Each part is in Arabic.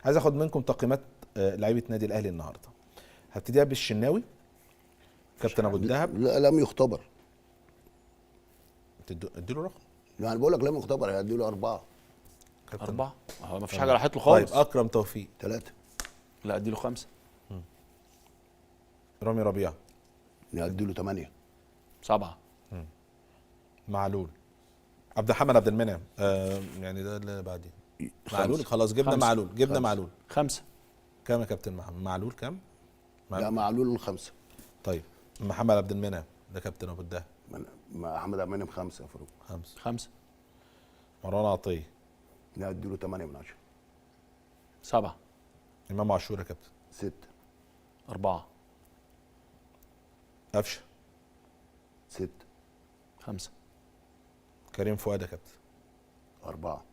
عايز اخد منكم تقييمات لعيبه نادي الاهلي النهارده. هبتديها بالشناوي كابتن ابو الدهب. لا لم يختبر. اديله رقم. يعني بقول لك لم يختبر، هديله 4. كابتن 4. هو ما فيش حاجه راحت له خالص. طيب اكرم توفيق 3. لا اديله 5. رامي ربيعه هديله 8. 7. معلول عبد الحمد عبد المنعم يعني ده اللي بعدين معلول. خلاص جبنا 5. معلول، جبنا 5. معلول. 5. كام يا كابتن محمد؟ معلول كام؟ لا معلول 5. طيب محمد عبد المنعم ده كابتن ابو الدهب مع احمد عبد المنعم 5 يا فاروق. 5. 5. مروان عطيه لا هديله 8 من 10. 7. امام عاشور يا كابتن 6. 4. قفشه 6. 5. كريم فؤاد يا كابتن 4.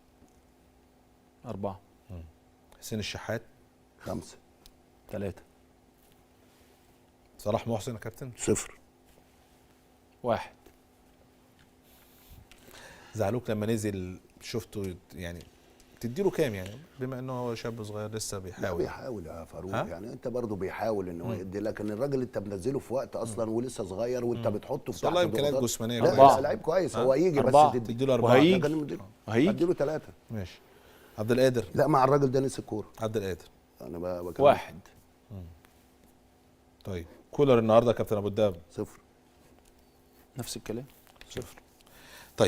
4. حسين الشحات 5. 3. صلاح محسن يا كابتن 0. 1. زعلوك لما نزل شفته يعني تديله كام يعني بما انه هو شاب صغير لسه لا بيحاول؟ بيحاول يا فاروق. ها؟ يعني انت برضه بيحاول ان هو يدي، لكن الراجل انت منزله في وقت اصلا ولسه صغير وانت بتحطه في تحت والله امكانيات ضغوطات. جسمانيه لا كويسه. لا لعيب كويس. هو يجي 4. بس تديله 4 وهيجي. هيجي. هديله 3. ماشي. عبد القادر لا مع الراجل ده نسي الكوره. عبد القادر انا بكلم 1. طيب كولر النهارده كابتن ابو الدهب 0. نفس الكلام. 0.